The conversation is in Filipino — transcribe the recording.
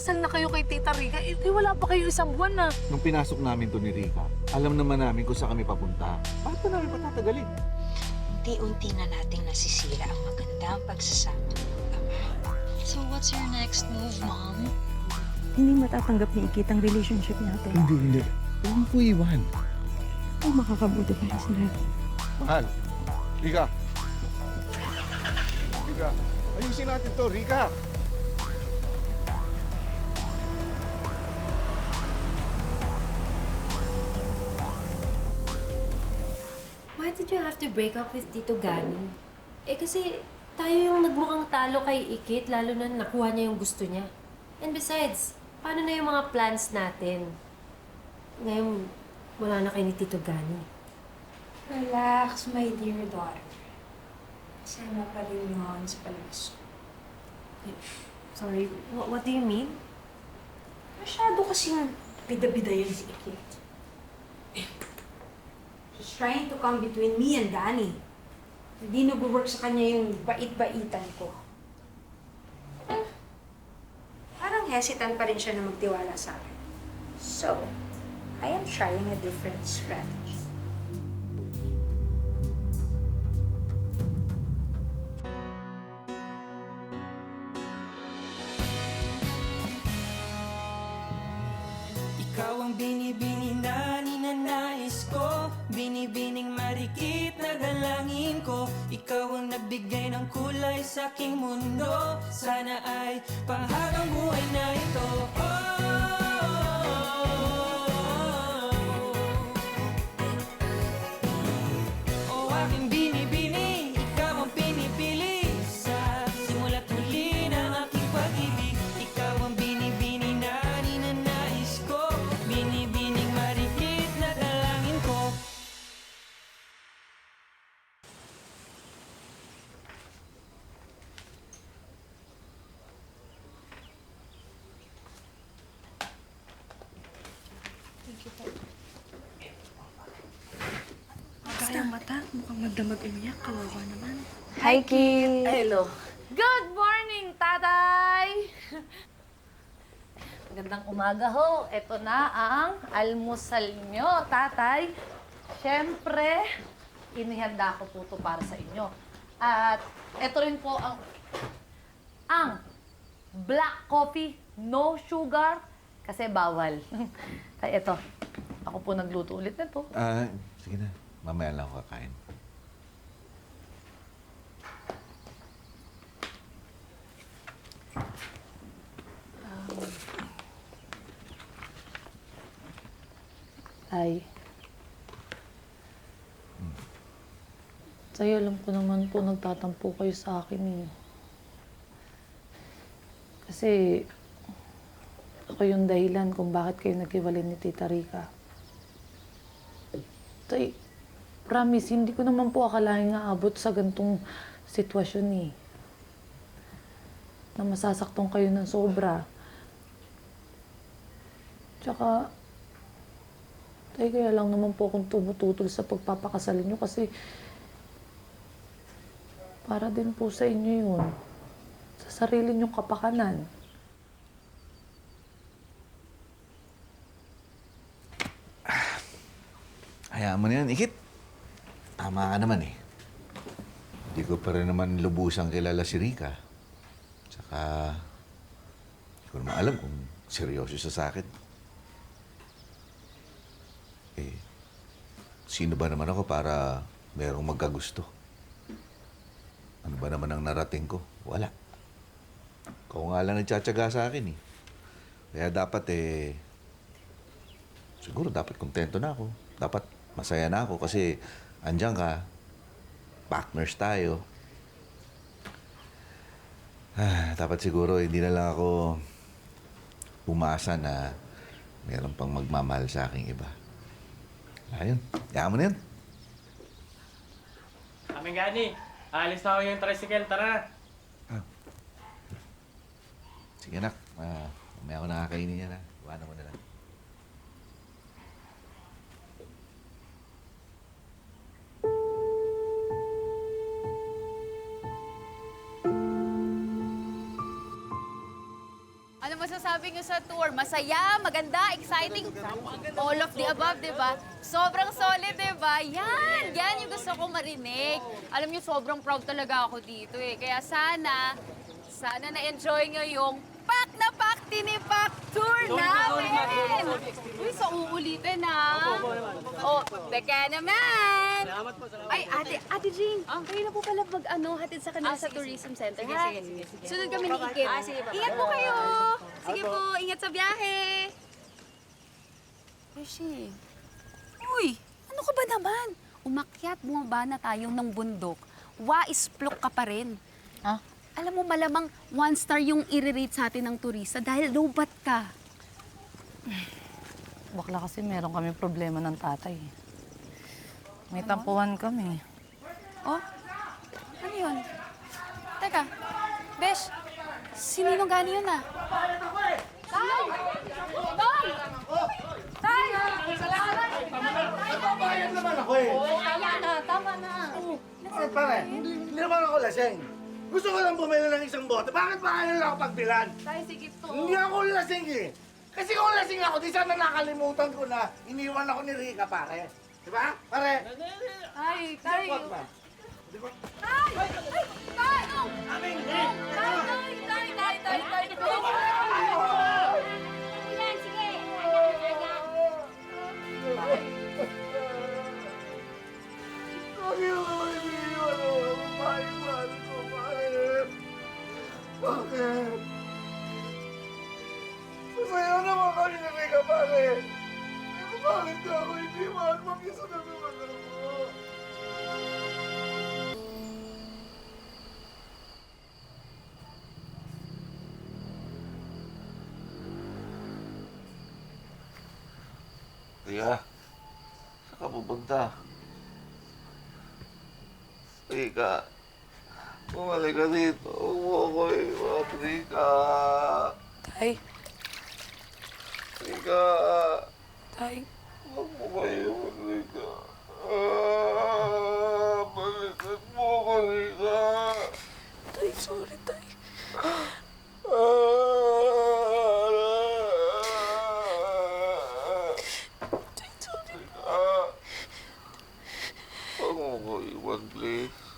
Kasal na kayo kay Tita Rica, wala pa kayo isang buwan na. Nung pinasok namin to ni Rica, alam naman namin kung saan kami papunta. Bakit pa namin patatagalin? Unti-unti na nating nasisira ang magandang pagsasama ng Ama. So what's your next move, Mom? Hindi matatanggap ni Ikit ang relationship natin. Hindi. Huwag mo po iwan. O makakabuti para sa lahat. Mahal. Rica. Rica. Ayusin natin to, Rica. Why did you have to break up with Tito Gani? Kasi tayo yung nagmukhang talo kay Ikit, lalo na nakuha niya yung gusto niya. And besides, paano na yung mga plans natin? Ngayon, wala na kayo ni Tito Gani. Relax, my dear daughter. Kasama pa rin yun sa palabas. Sorry, what do you mean? Masyado kasing bida-bida yun si Ikit. He's trying to come between me and Danny. Hindi nag-work sa kanya yung bait-baitan ko. Parang hesitant pa rin siya na magtiwala sa akin. So, I am trying a different strategy. Ikaw ang binibini na ninanais ko, binibining marikit na dalangin ko. Ikaw ang nagbigay ng kulay sa aking mundo, sana ay panghabang buhay na ito. Oh, aking binibini, ikaw ang pinipili sa simula't huli ng aking pag-ibig. Ikaw ang binibini na ninanais ko, binibining marikit na dalangin ko. Basta ang mata, mukhang magdamag umiyak. Kawawa naman. Hi, Kim! Hello. Good morning, tatay! Magandang umaga ho. Ito na ang almusal nyo, tatay. Siyempre, inihanda ko po ito para sa inyo. At ito rin po ang black coffee, no sugar, kasi bawal. Kaya ito, ako po nagluto ulit nito. Sige na. Mamaya lang ako kakain. Tay. Sa'yo, alam ko naman po nagtatampo kayo sa akin eh. Kasi ako yung dahilan kung bakit kayo naghiwalay ni Tita Rica. Tay, promise, hindi ko naman po akalain nga abot sa gantong sitwasyon eh. Na masasaktan kayo ng sobra. Tsaka, tay, kaya lang naman po akong tumututol sa pagpapakasal niyo kasi para din po sa inyo yun. Sa sarili niyong kapakanan. Hayaan mo na yan, Ikit. Tama ka naman eh. Hindi ko pa rin naman lubusang kilala si Rica. Tsaka, hindi ko naman alam kung seryoso siya sa akin. Eh, sino ba naman ako para merong magkagusto? Ano ba naman ang narating ko? Wala. Ikaw nga lang nagtsatsaga sa akin eh. Kaya dapat siguro dapat kontento na ako. Dapat masaya na ako kasi andyan ka. Partners tayo. Dapat siguro hindi na lang ako umasa na meron pang magmamahal sa aking iba. Ayun. Yaman mo na yun. Aming Gani, alis na ako yung tricycle, tara na. Sige anak. May ako nakakainin yan ha. Iwanan mo na lang. Alam masasabi niyo sa tour? Masaya, maganda, exciting, all of the above, di ba? Sobrang solid, di ba? Yan yung gusto ko marinig. Alam niyo, sobrang proud talaga ako dito eh. Kaya sana na-enjoy niyo yung pak na pak tinipak tour namin! Uy, so uulitin na. Oh, beka naman! Ay, Ate Jean, kayo na po pala hatid sa kanila sa tourism center. Sige. Sunod kami ni Ikit. Ingat po kayo! Sige po, ingat sa biyahe! Beshi, uy, ano ka ba naman? Umakyat, bumaba na tayo ng bundok. Waisplok ka pa rin. Ha? Alam mo, malamang 1-star yung i-rate sa atin ng turista dahil low-bat ka. Bakla kasi meron kami problema ng tatay. May tampuhan kami. Oh? Ano yun? Teka, Besh, sinino gani yun ah? Tay! Tay! Tay! Babayad naman ako eh. Tama na. Pare, hindi naman ako lasing. Gusto ko lang bumili ng isang bote. Bakit ba kayo lang ako pagbilan? Tay, sige po. Hindi ako lasing eh. Kasi kung lasing ako, di sana nakalimutan ko na iniwan ako ni Rica, pare. Di ba? Pare? Tay! Wag ba? Di ba? Tay! Ay! Tay! Aming! Yan, sige! Bakit ako iniwan ako? Mahal ko, pare. Bakit? Masaya naman kami ni Rica, pare. Pero bakit ka ako iniwan? Mag-isa na naman ako. Ria, saan ka pupunta? Rika, bumalik ka dito. Huwag mo ako iwan, Rika. Tay! Rika, Tay! huwag mo ko iwan, Rika. Balikan mo ako, Rika. Tay, sorry, Tay. Huwag mo ko iwan, please.